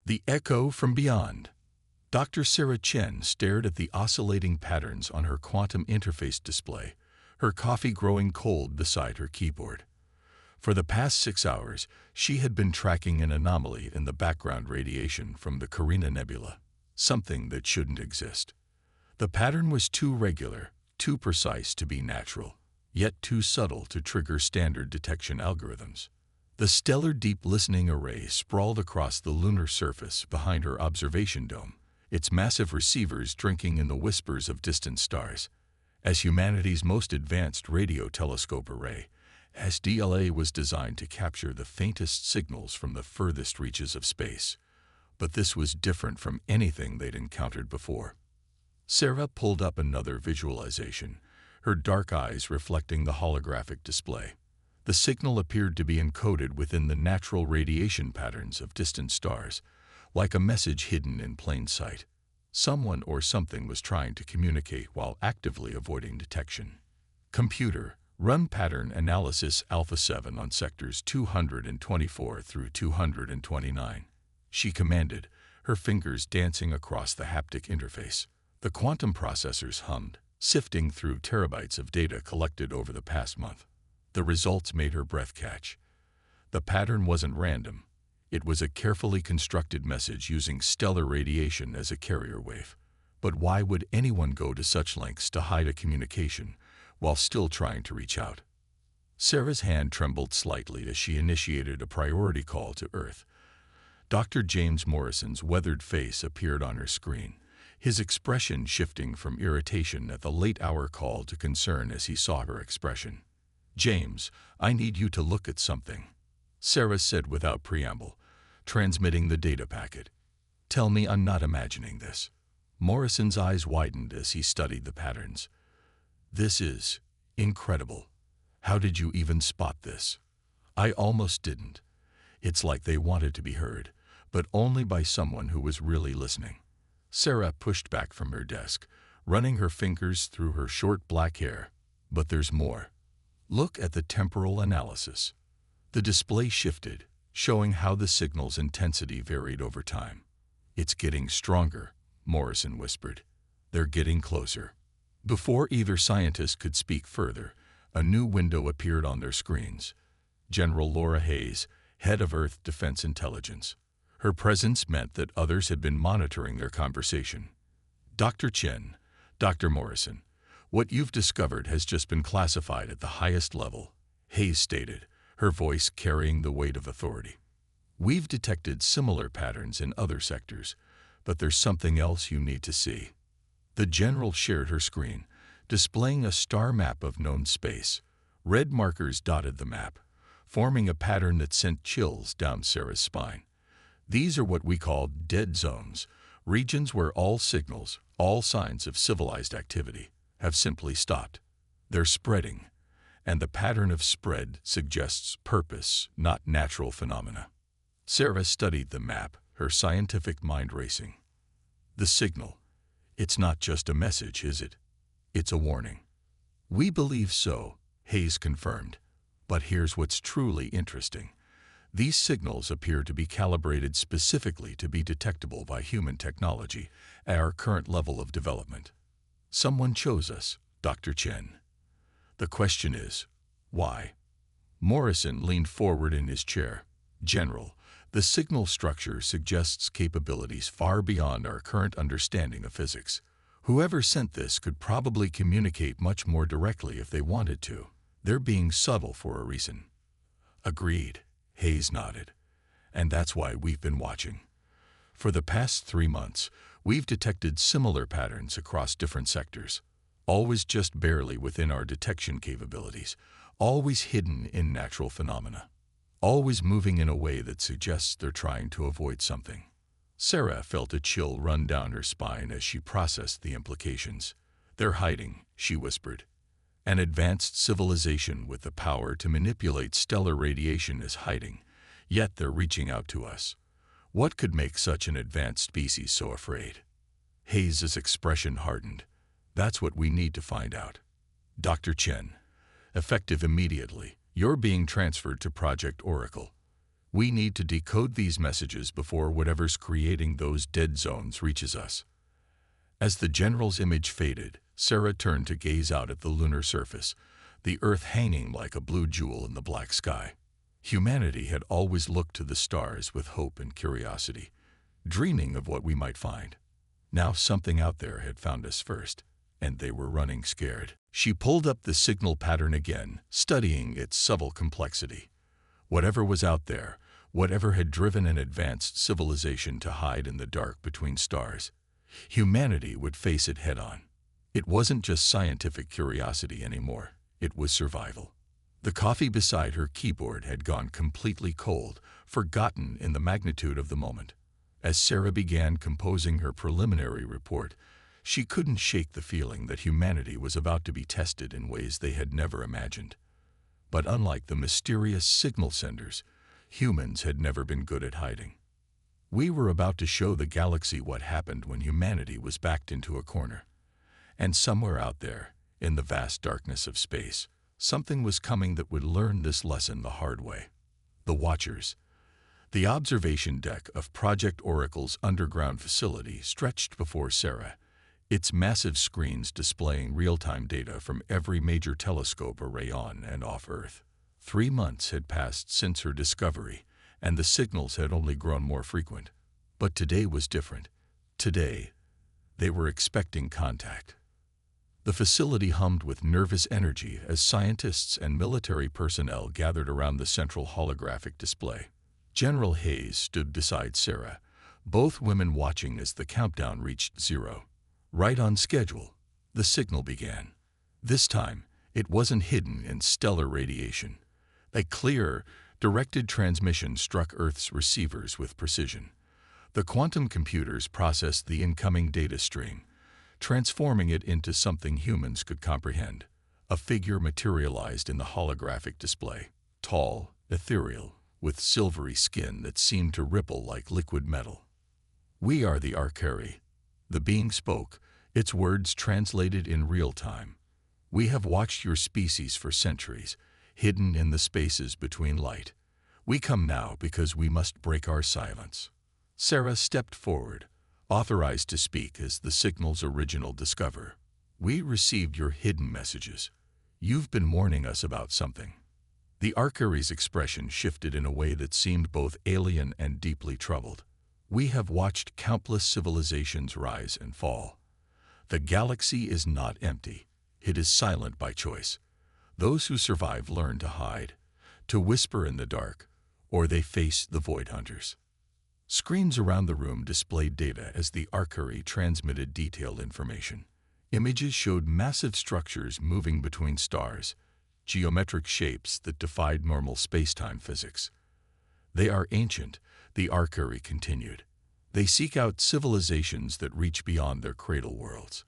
The Echo from Beyond. Dr. Sarah Chen stared at the oscillating patterns on her quantum interface display, her coffee growing cold beside her keyboard. For the past 6 hours, she had been tracking an anomaly in the background radiation from the Carina Nebula, something that shouldn't exist. The pattern was too regular, too precise to be natural, yet too subtle to trigger standard detection algorithms. The stellar deep listening array sprawled across the lunar surface behind her observation dome, its massive receivers drinking in the whispers of distant stars. As humanity's most advanced radio telescope array, SDLA was designed to capture the faintest signals from the furthest reaches of space. But this was different from anything they'd encountered before. Sarah pulled up another visualization, her dark eyes reflecting the holographic display. The signal appeared to be encoded within the natural radiation patterns of distant stars, like a message hidden in plain sight. Someone or something was trying to communicate while actively avoiding detection. Computer, run pattern analysis Alpha 7 on sectors 224 through 229. She commanded, her fingers dancing across the haptic interface. The quantum processors hummed, sifting through terabytes of data collected over the past month. The results made her breath catch. The pattern wasn't random. It was a carefully constructed message using stellar radiation as a carrier wave. But why would anyone go to such lengths to hide a communication while still trying to reach out? Sarah's hand trembled slightly as she initiated a priority call to Earth. Dr. James Morrison's weathered face appeared on her screen, his expression shifting from irritation at the late-hour call to concern as he saw her expression. "James, I need you to look at something," Sarah said without preamble, transmitting the data packet. "Tell me I'm not imagining this." Morrison's eyes widened as he studied the patterns. "This is incredible. How did you even spot this?" "I almost didn't. It's like they wanted to be heard, but only by someone who was really listening." Sarah pushed back from her desk, running her fingers through her short black hair. "But there's more. Look at the temporal analysis." The display shifted, showing how the signal's intensity varied over time. "It's getting stronger," Morrison whispered. "They're getting closer." Before either scientist could speak further, a new window appeared on their screens. General Laura Hayes, head of Earth Defense Intelligence. Her presence meant that others had been monitoring their conversation. "Dr. Chen, Dr. Morrison, what you've discovered has just been classified at the highest level," Hayes stated, her voice carrying the weight of authority. "We've detected similar patterns in other sectors, but there's something else you need to see." The general shared her screen, displaying a star map of known space. Red markers dotted the map, forming a pattern that sent chills down Sarah's spine. "These are what we call dead zones, regions where all signals, all signs of civilized activity, have simply stopped. They're spreading, and the pattern of spread suggests purpose, not natural phenomena." Sarah studied the map, her scientific mind racing. "The signal. It's not just a message, is it? It's a warning." "We believe so," Hayes confirmed. "But here's what's truly interesting. These signals appear to be calibrated specifically to be detectable by human technology at our current level of development. Someone chose us, Dr. Chen. The question is, why?" Morrison leaned forward in his chair. "General, the signal structure suggests capabilities far beyond our current understanding of physics. Whoever sent this could probably communicate much more directly if they wanted to. They're being subtle for a reason." "Agreed," Hayes nodded. "And that's why we've been watching. For the past 3 months, we've detected similar patterns across different sectors, always just barely within our detection capabilities, always hidden in natural phenomena, always moving in a way that suggests they're trying to avoid something." Sarah felt a chill run down her spine as she processed the implications. "They're hiding," she whispered. "An advanced civilization with the power to manipulate stellar radiation is hiding, yet they're reaching out to us. What could make such an advanced species so afraid?" Hayes' expression hardened. "That's what we need to find out. Dr. Chen, effective immediately, you're being transferred to Project Oracle. We need to decode these messages before whatever's creating those dead zones reaches us. As the general's image faded, Sarah turned to gaze out at the lunar surface, the Earth hanging like a blue jewel in the black sky. Humanity had always looked to the stars with hope and curiosity, dreaming of what we might find. Now something out there had found us first, and they were running scared. She pulled up the signal pattern again, studying its subtle complexity. Whatever was out there, whatever had driven an advanced civilization to hide in the dark between stars, humanity would face it head-on. It wasn't just scientific curiosity anymore, it was survival. The coffee beside her keyboard had gone completely cold, forgotten in the magnitude of the moment. As Sarah began composing her preliminary report, she couldn't shake the feeling that humanity was about to be tested in ways they had never imagined. But unlike the mysterious signal senders, humans had never been good at hiding. We were about to show the galaxy what happened when humanity was backed into a corner. And somewhere out there, in the vast darkness of space, something was coming that would learn this lesson the hard way. The Watchers. The observation deck of Project Oracle's underground facility stretched before Sarah, its massive screens displaying real-time data from every major telescope array on and off Earth. 3 months had passed since her discovery, and the signals had only grown more frequent. But today was different. Today, they were expecting contact. The facility hummed with nervous energy as scientists and military personnel gathered around the central holographic display. General Hayes stood beside Sarah, both women watching as the countdown reached 0. Right on schedule, the signal began. This time, it wasn't hidden in stellar radiation. A clear, directed transmission struck Earth's receivers with precision. The quantum computers processed the incoming data stream, transforming it into something humans could comprehend. A figure materialized in the holographic display, tall, ethereal, with silvery skin that seemed to ripple like liquid metal. "We are the Archeri." The being spoke, its words translated in real time. "We have watched your species for centuries, hidden in the spaces between light. We come now because we must break our silence." Sarah stepped forward, authorized to speak as the signal's original discoverer. "We received your hidden messages. You've been warning us about something." The Archeri's expression shifted in a way that seemed both alien and deeply troubled. "We have watched countless civilizations rise and fall. The galaxy is not empty. It is silent by choice. Those who survive learn to hide, to whisper in the dark, or they face the Void Hunters." Screens around the room displayed data as the Archeri transmitted detailed information. Images showed massive structures moving between stars, geometric shapes that defied normal space-time physics. "They are ancient," the Archeri continued. "They seek out civilizations that reach beyond their cradle worlds.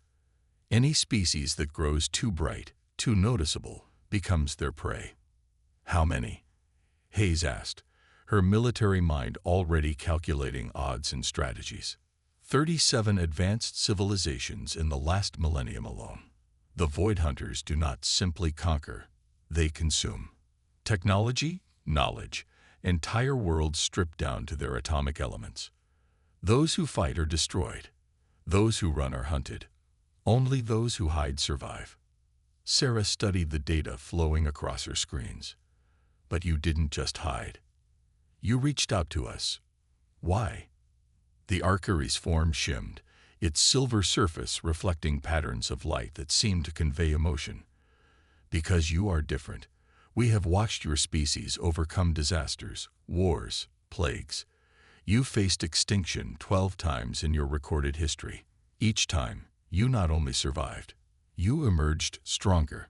Any species that grows too bright, too noticeable, becomes their prey." "How many?" Hayes asked, her military mind already calculating odds and strategies. 37 advanced civilizations in the last millennium alone. The Void Hunters do not simply conquer, they consume. Technology, knowledge, entire worlds stripped down to their atomic elements. Those who fight are destroyed. Those who run are hunted. Only those who hide survive. Sarah studied the data flowing across her screens. "But you didn't just hide. You reached out to us. Why?" The Archeri's form shimmed, its silver surface reflecting patterns of light that seemed to convey emotion. "Because you are different. We have watched your species overcome disasters, wars, plagues. You faced extinction 12 times in your recorded history. Each time, you not only survived, you emerged stronger."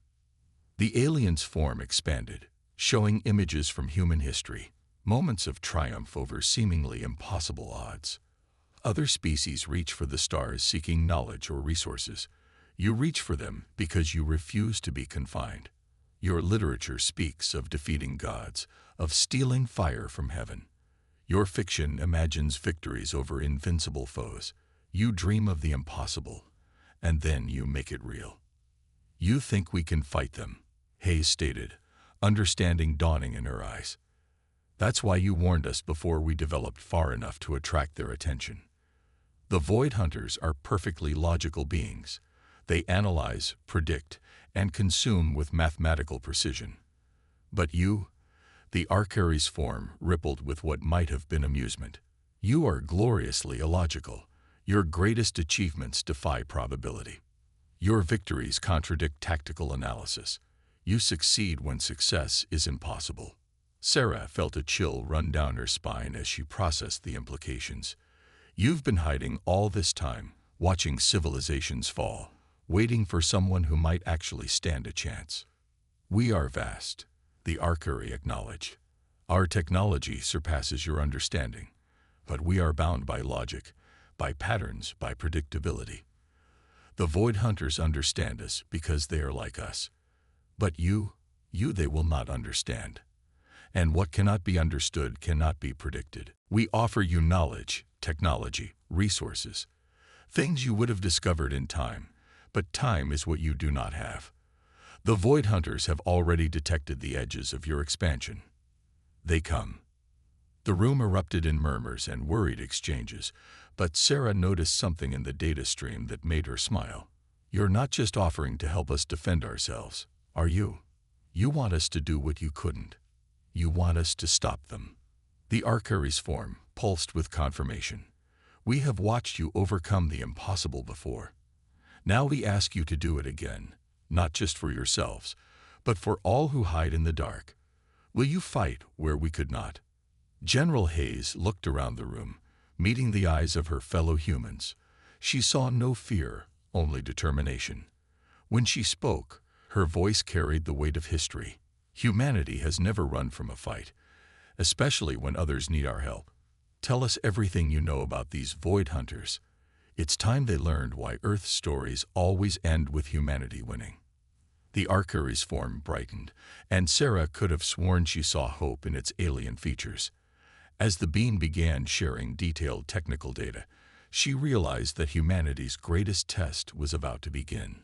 The alien's form expanded, showing images from human history, moments of triumph over seemingly impossible odds. Other species reach for the stars seeking knowledge or resources. You reach for them because you refuse to be confined. Your literature speaks of defeating gods, of stealing fire from heaven. Your fiction imagines victories over invincible foes. You dream of the impossible, and then you make it real. "You think we can fight them," Hayes stated, understanding dawning in her eyes. That's why you warned us before we developed far enough to attract their attention. The Void Hunters are perfectly logical beings. They analyze, predict, and consume with mathematical precision. But you, the Arcary's form rippled with what might have been amusement. You are gloriously illogical. Your greatest achievements defy probability. Your victories contradict tactical analysis. You succeed when success is impossible. Sarah felt a chill run down her spine as she processed the implications. You've been hiding all this time, watching civilizations fall, waiting for someone who might actually stand a chance. We are vast, the Arcary acknowledged. Our technology surpasses your understanding, but we are bound by logic, by patterns, by predictability. The Void Hunters understand us because they are like us. But you they will not understand. And what cannot be understood cannot be predicted. We offer you knowledge, technology, resources, things you would have discovered in time, but time is what you do not have. The Void Hunters have already detected the edges of your expansion. They come. The room erupted in murmurs and worried exchanges, but Sarah noticed something in the data stream that made her smile. You're not just offering to help us defend ourselves, are you? You want us to do what you couldn't. You want us to stop them. The Arcary's form pulsed with confirmation. We have watched you overcome the impossible before. Now we ask you to do it again, not just for yourselves, but for all who hide in the dark. Will you fight where we could not? General Hayes looked around the room, meeting the eyes of her fellow humans. She saw no fear, only determination. When she spoke, her voice carried the weight of history. Humanity has never run from a fight, especially when others need our help. Tell us everything you know about these Void Hunters. It's time they learned why Earth's stories always end with humanity winning. The Arcary's form brightened, and Sarah could have sworn she saw hope in its alien features. As the being began sharing detailed technical data, she realized that humanity's greatest test was about to begin.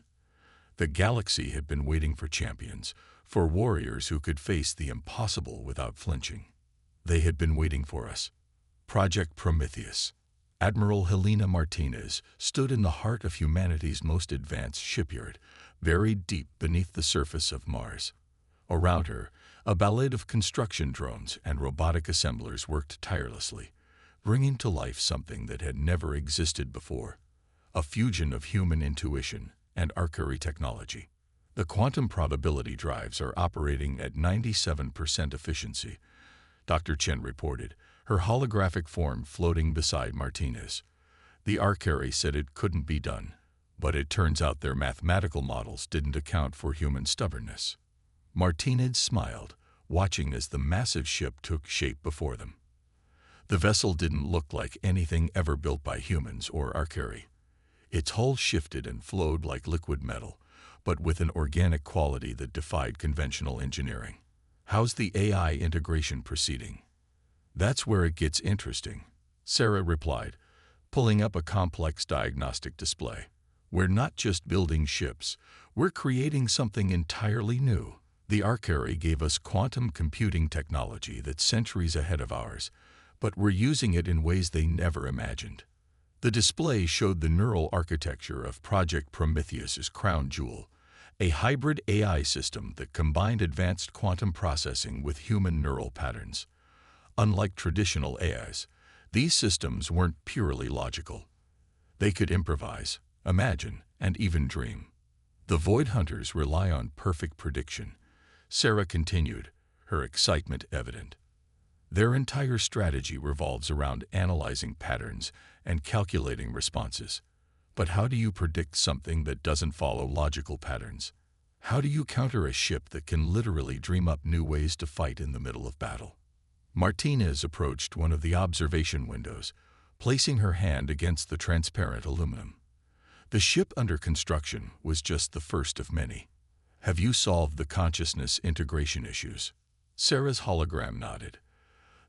The galaxy had been waiting for champions, for warriors who could face the impossible without flinching. They had been waiting for us. Project Prometheus. Admiral Helena Martinez stood in the heart of humanity's most advanced shipyard, buried deep beneath the surface of Mars. Around her, a ballet of construction drones and robotic assemblers worked tirelessly, bringing to life something that had never existed before, a fusion of human intuition and Arcary technology. The quantum probability drives are operating at 97% efficiency, Dr. Chen reported, her holographic form floating beside Martinez. The Arcary said it couldn't be done, but it turns out their mathematical models didn't account for human stubbornness. Martinez smiled, watching as the massive ship took shape before them. The vessel didn't look like anything ever built by humans or Arcary. Its hull shifted and flowed like liquid metal, but with an organic quality that defied conventional engineering. How's the AI integration proceeding? That's where it gets interesting, Sarah replied, pulling up a complex diagnostic display. We're not just building ships, we're creating something entirely new. The Arcary gave us quantum computing technology that's centuries ahead of ours, but we're using it in ways they never imagined. The display showed the neural architecture of Project Prometheus's crown jewel, a hybrid AI system that combined advanced quantum processing with human neural patterns. Unlike traditional AIs, these systems weren't purely logical. They could improvise, imagine, and even dream. The Void Hunters rely on perfect prediction, Sarah continued, her excitement evident. Their entire strategy revolves around analyzing patterns and calculating responses. But how do you predict something that doesn't follow logical patterns? How do you counter a ship that can literally dream up new ways to fight in the middle of battle? Martinez approached one of the observation windows, placing her hand against the transparent aluminum. The ship under construction was just the first of many. Have you solved the consciousness integration issues? Sarah's hologram nodded.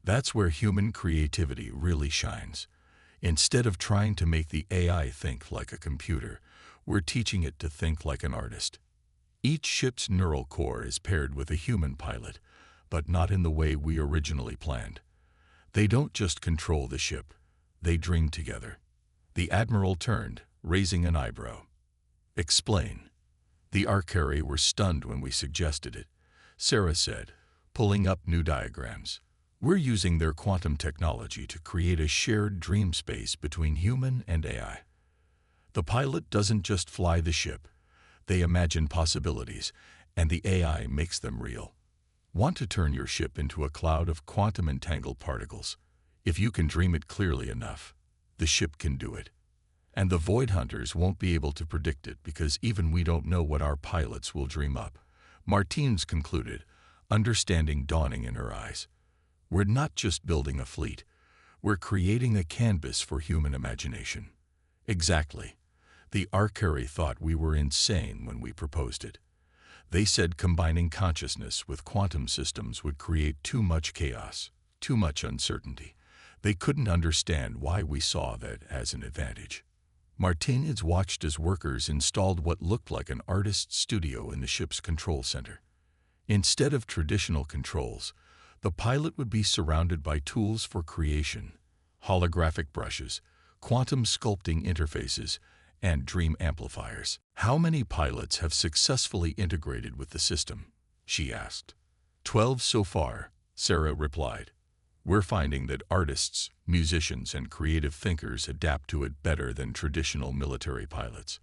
That's where human creativity really shines. Instead of trying to make the AI think like a computer, we're teaching it to think like an artist. Each ship's neural core is paired with a human pilot, but not in the way we originally planned. They don't just control the ship, they dream together. The Admiral turned, raising an eyebrow. Explain. The Arcari were stunned when we suggested it, Sarah said, pulling up new diagrams. We're using their quantum technology to create a shared dream space between human and AI. The pilot doesn't just fly the ship, they imagine possibilities, and the AI makes them real. Want to turn your ship into a cloud of quantum entangled particles? If you can dream it clearly enough, the ship can do it. And the Void Hunters won't be able to predict it because even we don't know what our pilots will dream up. Martins concluded, understanding dawning in her eyes. We're not just building a fleet, we're creating a canvas for human imagination. Exactly. The Arcari thought we were insane when we proposed it. They said combining consciousness with quantum systems would create too much chaos, too much uncertainty. They couldn't understand why we saw that as an advantage. Martinez watched as workers installed what looked like an artist's studio in the ship's control center. Instead of traditional controls, the pilot would be surrounded by tools for creation, holographic brushes, quantum sculpting interfaces, and dream amplifiers. How many pilots have successfully integrated with the system? She asked. 12 so far, Sarah replied. We're finding that artists, musicians, and creative thinkers adapt to it better than traditional military pilots.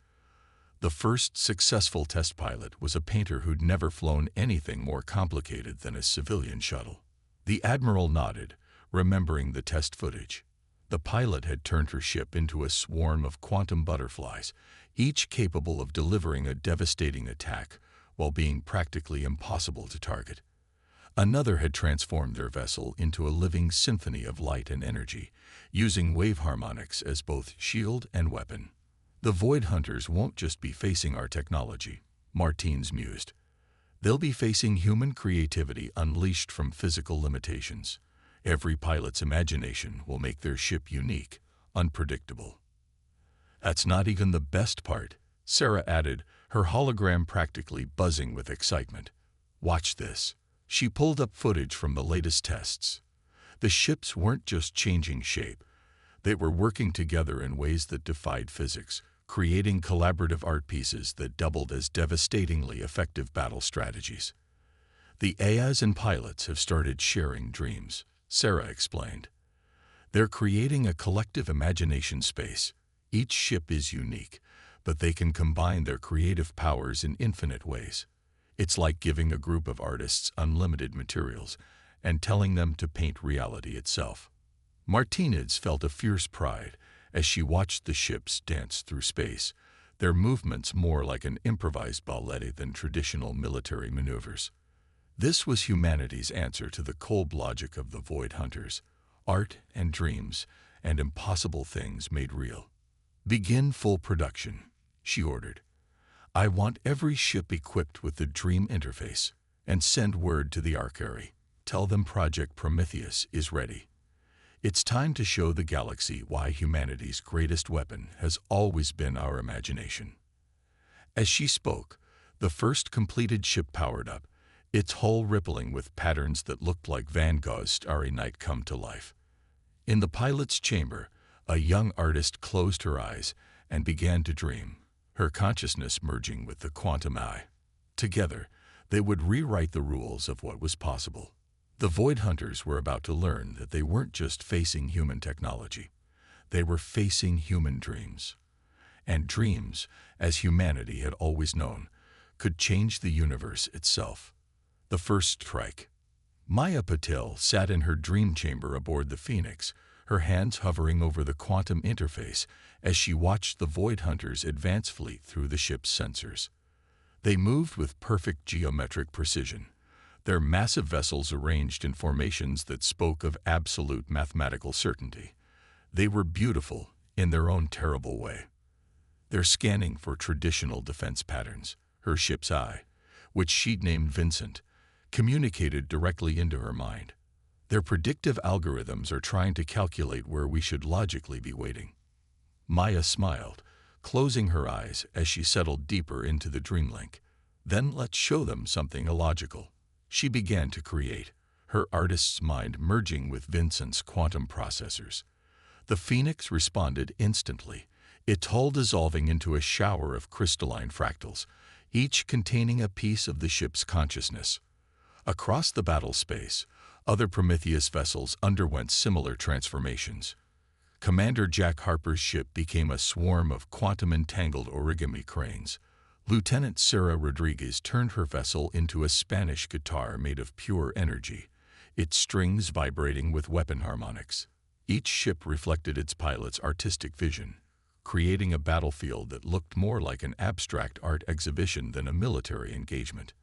The first successful test pilot was a painter who'd never flown anything more complicated than a civilian shuttle. The Admiral nodded, remembering the test footage. The pilot had turned her ship into a swarm of quantum butterflies, each capable of delivering a devastating attack while being practically impossible to target. Another had transformed their vessel into a living symphony of light and energy, using wave harmonics as both shield and weapon. The Void Hunters won't just be facing our technology, Martins mused. They'll be facing human creativity unleashed from physical limitations. Every pilot's imagination will make their ship unique, unpredictable. That's not even the best part, Sarah added, her hologram practically buzzing with excitement. Watch this. She pulled up footage from the latest tests. The ships weren't just changing shape. They were working together in ways that defied physics, creating collaborative art pieces that doubled as devastatingly effective battle strategies. The AIs and pilots have started sharing dreams, Sarah explained. They're creating a collective imagination space. Each ship is unique, but they can combine their creative powers in infinite ways. It's like giving a group of artists unlimited materials and telling them to paint reality itself. Martinez felt a fierce pride as she watched the ships dance through space, their movements more like an improvised ballet than traditional military maneuvers. This was humanity's answer to the cold logic of the Void Hunters, art and dreams and impossible things made real. Begin full production, she ordered. I want every ship equipped with the Dream interface, and send word to the Arcari. Tell them Project Prometheus is ready. It's time to show the galaxy why humanity's greatest weapon has always been our imagination. As she spoke, the first completed ship powered up, its hull rippling with patterns that looked like Van Gogh's Starry Night come to life. In the pilot's chamber, a young artist closed her eyes and began to dream, her consciousness merging with the quantum eye. Together, they would rewrite the rules of what was possible. The Void Hunters were about to learn that they weren't just facing human technology. They were facing human dreams. And dreams, as humanity had always known, could change the universe itself. The first strike. Maya Patel sat in her dream chamber aboard the Phoenix, her hands hovering over the quantum interface as she watched the Void Hunters advance fleet through the ship's sensors. They moved with perfect geometric precision, their massive vessels arranged in formations that spoke of absolute mathematical certainty. They were beautiful in their own terrible way. They're scanning for traditional defense patterns. Her ship's eye, which she'd named Vincent, communicated directly into her mind. Their predictive algorithms are trying to calculate where we should logically be waiting. Maya smiled, closing her eyes as she settled deeper into the dream link. Then let's show them something illogical, She began to create, her artist's mind merging with Vincent's quantum processors. The Phoenix responded instantly, its hull dissolving into a shower of crystalline fractals, each containing a piece of the ship's consciousness. Across the battle space, other Prometheus vessels underwent similar transformations. Commander Jack Harper's ship became a swarm of quantum-entangled origami cranes. Lieutenant Sarah Rodriguez turned her vessel into a Spanish guitar made of pure energy, its strings vibrating with weapon harmonics. Each ship reflected its pilot's artistic vision, creating a battlefield that looked more like an abstract art exhibition than a military engagement.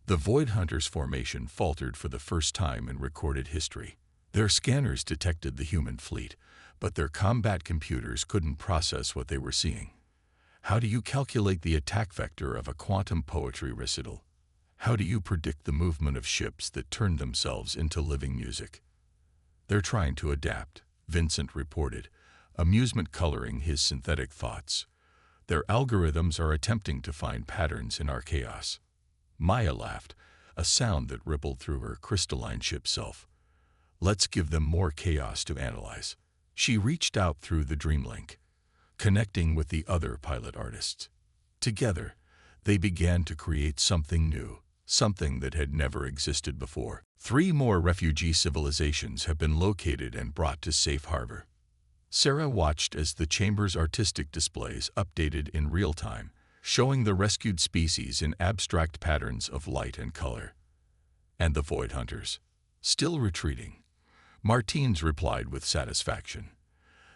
The Void Hunters formation faltered for the first time in recorded history. Their scanners detected the human fleet, but their combat computers couldn't process what they were seeing. How do you calculate the attack vector of a quantum poetry recital? How do you predict the movement of ships that turn themselves into living music? They're trying to adapt, Vincent reported, amusement coloring his synthetic thoughts. Their algorithms are attempting to find patterns in our chaos. Maya laughed, a sound that rippled through her crystalline ship self. Let's give them more chaos to analyze. She reached out through the Dreamlink, connecting with the other pilot artists. Together, they began to create something new, something that had never existed before. 3 more refugee civilizations have been located and brought to safe harbor. Sarah watched as the chamber's artistic displays updated in real time, showing the rescued species in abstract patterns of light and color. And the Void Hunters, still retreating. Martins replied with satisfaction.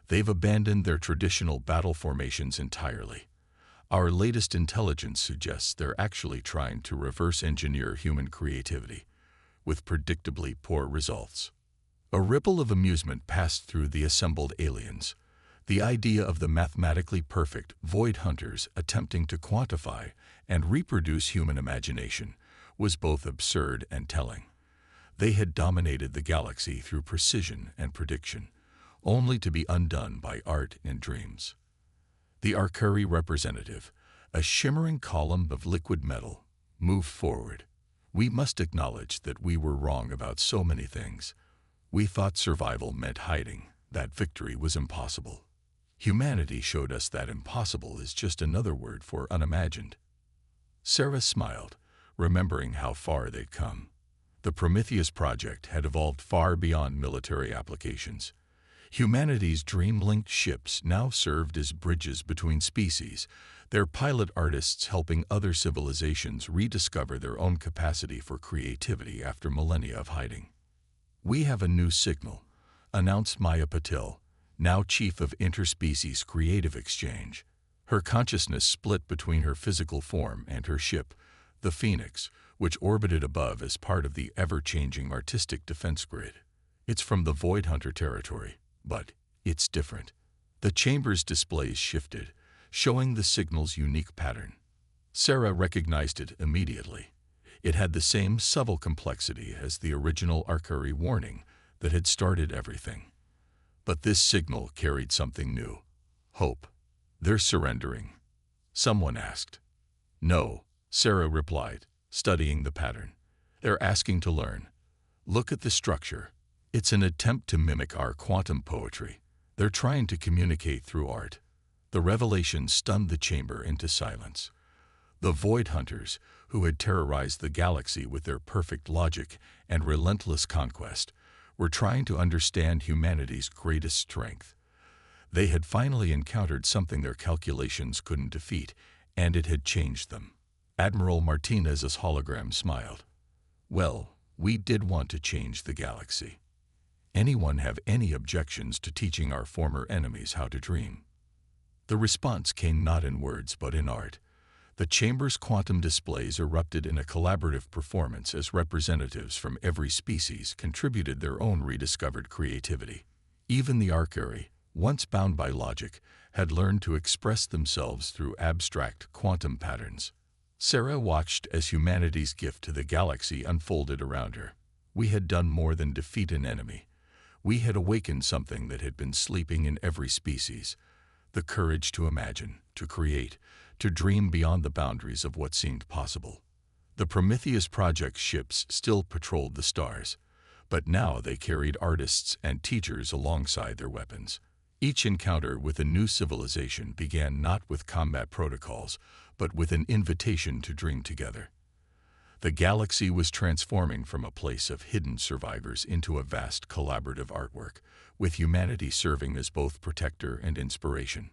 They've abandoned their traditional battle formations entirely. Our latest intelligence suggests they're actually trying to reverse engineer human creativity, with predictably poor results. A ripple of amusement passed through the assembled aliens. The idea of the mathematically perfect Void Hunters attempting to quantify and reproduce human imagination was both absurd and telling. They had dominated the galaxy through precision and prediction, only to be undone by art and dreams. The Arcuri representative, a shimmering column of liquid metal, moved forward. We must acknowledge that we were wrong about so many things. We thought survival meant hiding, that victory was impossible. Humanity showed us that impossible is just another word for unimagined. Sarah smiled, remembering how far they'd come. The Prometheus project had evolved far beyond military applications. Humanity's dream-linked ships now served as bridges between species, their pilot artists helping other civilizations rediscover their own capacity for creativity after millennia of hiding. We have a new signal, announced Maya Patil, now chief of interspecies creative exchange. Her consciousness split between her physical form and her ship, the Phoenix, which orbited above as part of the ever-changing artistic defense grid. It's from the Void Hunter territory, but it's different. The chamber's displays shifted, showing the signal's unique pattern. Sarah recognized it immediately. It had the same subtle complexity as the original Arcuri warning that had started everything. But this signal carried something new. Hope. They're surrendering. Someone asked. No, Sarah replied, studying the pattern. They're asking to learn. Look at the structure. It's an attempt to mimic our quantum poetry. They're trying to communicate through art. The revelation stunned the chamber into silence. The Void Hunters, who had terrorized the galaxy with their perfect logic and relentless conquest, were trying to understand humanity's greatest strength. They had finally encountered something their calculations couldn't defeat, and it had changed them. Admiral Martinez's hologram smiled. Well, we did want to change the galaxy. Anyone have any objections to teaching our former enemies how to dream? The response came not in words but in art. The chamber's quantum displays erupted in a collaborative performance as representatives from every species contributed their own rediscovered creativity. Even the Arcuri, once bound by logic, had learned to express themselves through abstract quantum patterns. Sarah watched as humanity's gift to the galaxy unfolded around her. We had done more than defeat an enemy. We had awakened something that had been sleeping in every species, the courage to imagine, to create, to dream beyond the boundaries of what seemed possible. The Prometheus Project ships still patrolled the stars, but now they carried artists and teachers alongside their weapons. Each encounter with a new civilization began not with combat protocols, but with an invitation to dream together. The galaxy was transforming from a place of hidden survivors into a vast collaborative artwork, with humanity serving as both protector and inspiration.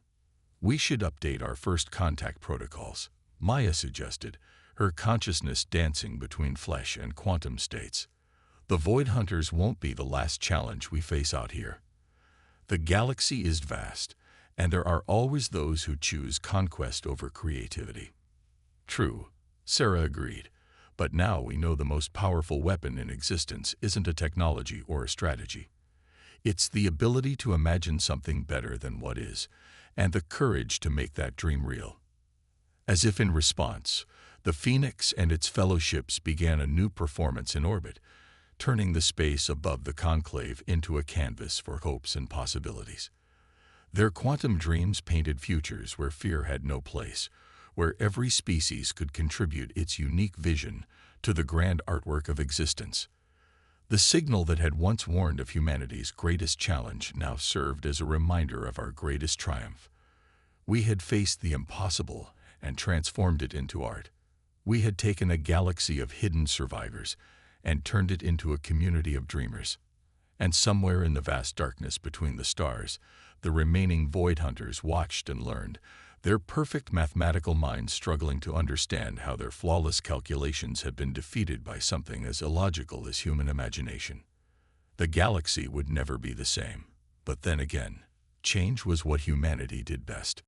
"We should update our first contact protocols," Maya suggested, her consciousness dancing between flesh and quantum states. "The Void Hunters won't be the last challenge we face out here. The galaxy is vast, and there are always those who choose conquest over creativity." "True," Sarah agreed, "but now we know the most powerful weapon in existence isn't a technology or a strategy. It's the ability to imagine something better than what is, and the courage to make that dream real." As if in response, the Phoenix and its fellowships began a new performance in orbit, turning the space above the conclave into a canvas for hopes and possibilities. Their quantum dreams painted futures where fear had no place, where every species could contribute its unique vision to the grand artwork of existence. The signal that had once warned of humanity's greatest challenge now served as a reminder of our greatest triumph. We had faced the impossible and transformed it into art. We had taken a galaxy of hidden survivors and turned it into a community of dreamers. And somewhere in the vast darkness between the stars, the remaining Void Hunters watched and learned, their perfect mathematical minds struggling to understand how their flawless calculations had been defeated by something as illogical as human imagination. The galaxy would never be the same. But then again, change was what humanity did best.